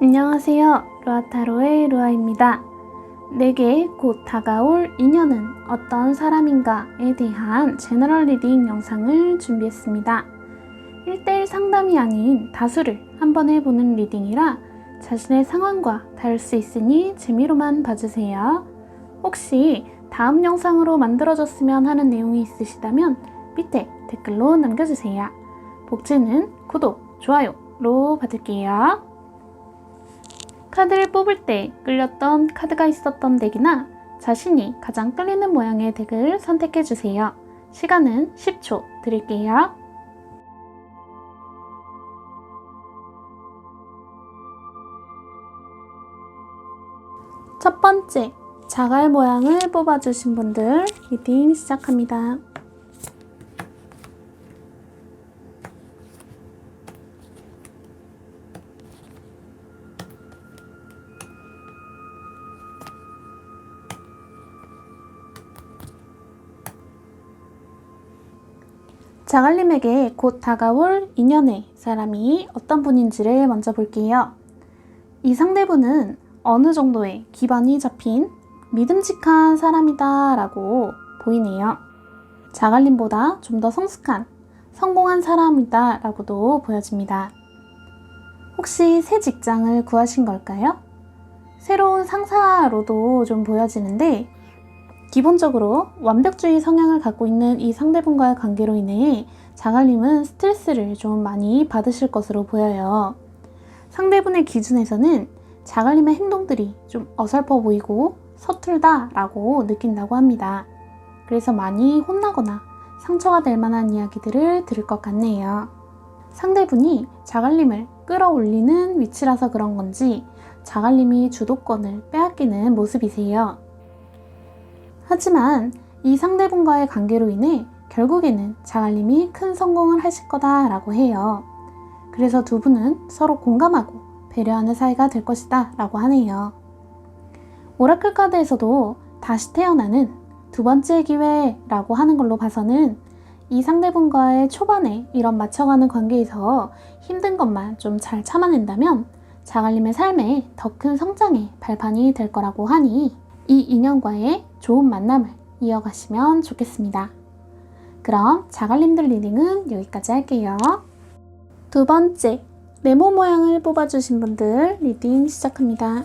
안녕하세요. 루아타로의 루아입니다. 내게 곧 다가올 인연은 어떤 사람인가에 대한 제너럴 리딩 영상을 준비했습니다. 1대1 상담이 아닌 다수를 한 번에 보는 리딩이라 자신의 상황과 다를 수 있으니 재미로만 봐주세요. 혹시 다음 영상으로 만들어졌으면 하는 내용이 있으시다면 밑에 댓글로 남겨주세요. 복지는 구독, 좋아요로 받을게요. 카드를 뽑을 때 끌렸던 카드가 있었던 덱이나 자신이 가장 끌리는 모양의 덱을 선택해주세요. 시간은 10초 드릴게요. 첫 번째, 자갈 모양을 뽑아주신 분들 리딩 시작합니다. 자갈님에게 곧 다가올 인연의 사람이 어떤 분인지를 먼저 볼게요. 이 상대분은 어느 정도의 기반이 잡힌 믿음직한 사람이다 라고 보이네요. 자갈님보다 좀 더 성숙한, 성공한 사람이다 라고도 보여집니다. 혹시 새 직장을 구하신 걸까요? 새로운 상사로도 좀 보여지는데 기본적으로 완벽주의 성향을 갖고 있는 이 상대분과의 관계로 인해 자갈님은 스트레스를 좀 많이 받으실 것으로 보여요. 상대분의 기준에서는 자갈님의 행동들이 좀 어설퍼 보이고 서툴다 라고 느낀다고 합니다. 그래서 많이 혼나거나 상처가 될 만한 이야기들을 들을 것 같네요. 상대분이 자갈님을 끌어올리는 위치라서 그런 건지 자갈님이 주도권을 빼앗기는 모습이세요. 하지만 이 상대분과의 관계로 인해 결국에는 자갈님이 큰 성공을 하실 거다 라고 해요. 그래서 두 분은 서로 공감하고 배려하는 사이가 될 것이다 라고 하네요. 오라클 카드에서도 다시 태어나는 두 번째 기회라고 하는 걸로 봐서는 이 상대분과의 초반에 이런 맞춰가는 관계에서 힘든 것만 좀 잘 참아낸다면 자갈님의 삶에 더 큰 성장의 발판이 될 거라고 하니 이 인연과의 좋은 만남을 이어가시면 좋겠습니다. 그럼 자갈님들 리딩은 여기까지 할게요. 두 번째, 네모 모양을 뽑아주신 분들 리딩 시작합니다.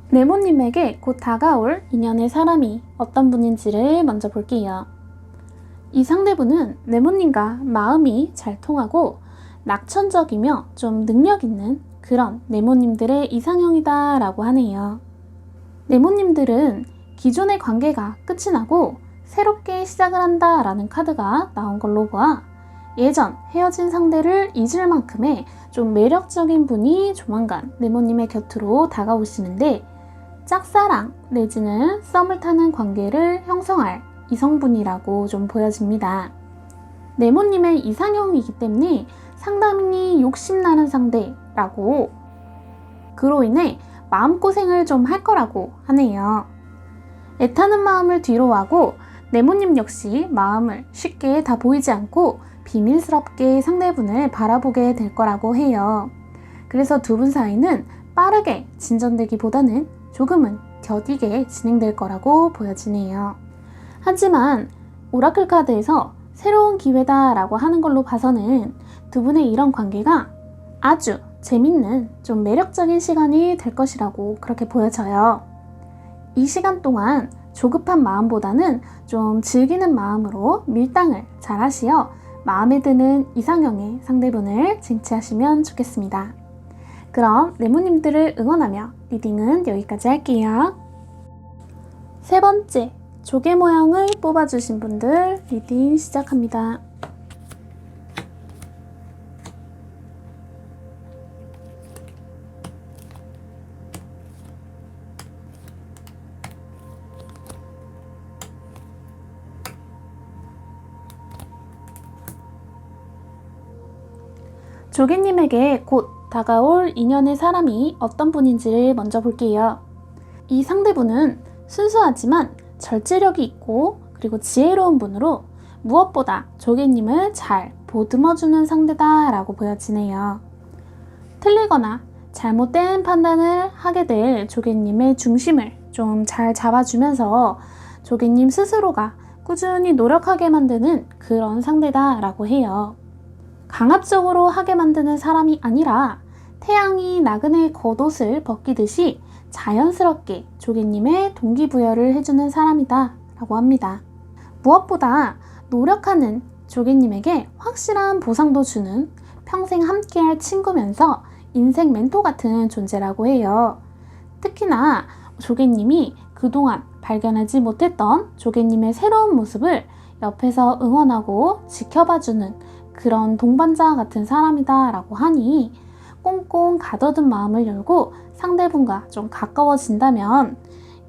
네모님에게 곧 다가올 인연의 사람이 어떤 분인지를 먼저 볼게요. 이 상대분은 네모님과 마음이 잘 통하고 낙천적이며 좀 능력 있는 그런 네모님들의 이상형이다 라고 하네요. 네모님들은 기존의 관계가 끝이 나고 새롭게 시작을 한다 라는 카드가 나온 걸로 보아 예전 헤어진 상대를 잊을 만큼의 좀 매력적인 분이 조만간 네모님의 곁으로 다가오시는데 짝사랑 내지는 썸을 타는 관계를 형성할 이성분이라고 좀 보여집니다. 네모님의 이상형이기 때문에 상당히 욕심나는 상대라고, 그로 인해 마음고생을 좀 할 거라고 하네요. 애타는 마음을 뒤로하고 네모님 역시 마음을 쉽게 다 보이지 않고 비밀스럽게 상대분을 바라보게 될 거라고 해요. 그래서 두 분 사이는 빠르게 진전되기보다는 조금은 더디게 진행될 거라고 보여지네요. 하지만 오라클 카드에서 새로운 기회다 라고 하는 걸로 봐서는 두 분의 이런 관계가 아주 재밌는 좀 매력적인 시간이 될 것이라고 그렇게 보여져요. 이 시간 동안 조급한 마음보다는 좀 즐기는 마음으로 밀당을 잘 하시어 마음에 드는 이상형의 상대분을 쟁취하시면 좋겠습니다. 그럼 네모님들을 응원하며 리딩은 여기까지 할게요. 세 번째, 조개 모양을 뽑아주신 분들 리딩 시작합니다. 조개님에게 곧 다가올 인연의 사람이 어떤 분인지를 먼저 볼게요. 이 상대분은 순수하지만 절제력이 있고 그리고 지혜로운 분으로 무엇보다 조개님을 잘 보듬어주는 상대다 라고 보여지네요. 틀리거나 잘못된 판단을 하게 될 조개님의 중심을 좀 잘 잡아주면서 조개님 스스로가 꾸준히 노력하게 만드는 그런 상대다 라고 해요. 강압적으로 하게 만드는 사람이 아니라 태양이 나그네 겉옷을 벗기듯이 자연스럽게 조개님의 동기부여를 해주는 사람이다 라고 합니다. 무엇보다 노력하는 조개님에게 확실한 보상도 주는 평생 함께할 친구면서 인생 멘토 같은 존재라고 해요. 특히나 조개님이 그동안 발견하지 못했던 조개님의 새로운 모습을 옆에서 응원하고 지켜봐주는 그런 동반자 같은 사람이다 라고 하니 꽁꽁 가둬둔 마음을 열고 상대분과 좀 가까워진다면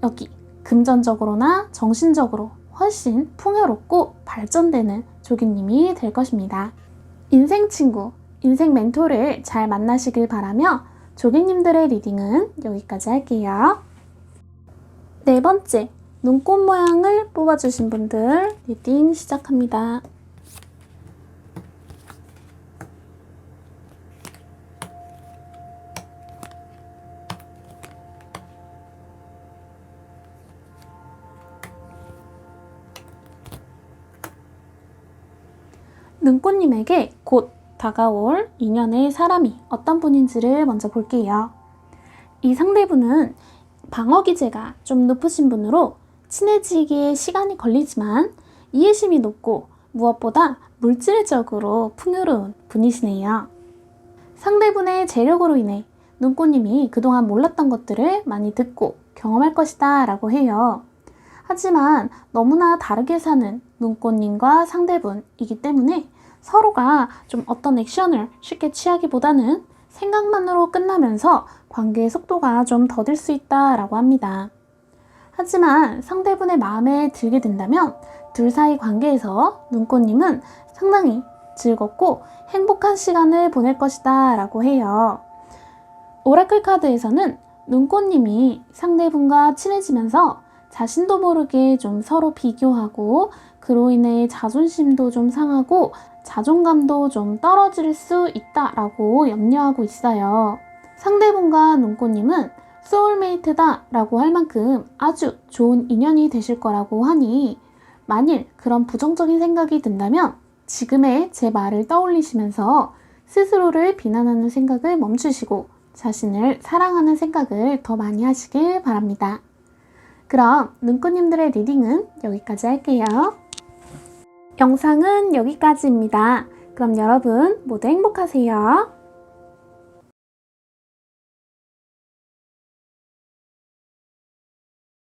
여기 금전적으로나 정신적으로 훨씬 풍요롭고 발전되는 조개님이 될 것입니다. 인생 친구, 인생 멘토를 잘 만나시길 바라며 조개님들의 리딩은 여기까지 할게요. 네 번째, 눈꽃 모양을 뽑아주신 분들 리딩 시작합니다. 눈꽃님에게 곧 다가올 인연의 사람이 어떤 분인지를 먼저 볼게요. 이 상대분은 방어 기제가 좀 높으신 분으로 친해지기에 시간이 걸리지만 이해심이 높고 무엇보다 물질적으로 풍요로운 분이시네요. 상대분의 재력으로 인해 눈꽃님이 그동안 몰랐던 것들을 많이 듣고 경험할 것이다 라고 해요. 하지만 너무나 다르게 사는 눈꽃님과 상대분이기 때문에 서로가 좀 어떤 액션을 쉽게 취하기보다는 생각만으로 끝나면서 관계의 속도가 좀 더딜 수 있다라고 합니다. 하지만 상대분의 마음에 들게 된다면 둘 사이 관계에서 눈꽃님은 상당히 즐겁고 행복한 시간을 보낼 것이다 라고 해요. 오라클 카드에서는 눈꽃님이 상대분과 친해지면서 자신도 모르게 좀 서로 비교하고 그로 인해 자존심도 좀 상하고 자존감도 좀 떨어질 수 있다라고 염려하고 있어요. 상대분과 눈꽃님은 소울메이트다 라고 할 만큼 아주 좋은 인연이 되실 거라고 하니 만일 그런 부정적인 생각이 든다면 지금의 제 말을 떠올리시면서 스스로를 비난하는 생각을 멈추시고 자신을 사랑하는 생각을 더 많이 하시길 바랍니다. 그럼 눈꽃님들의 리딩은 여기까지 할게요. 영상은 여기까지입니다. 그럼 여러분 모두 행복하세요.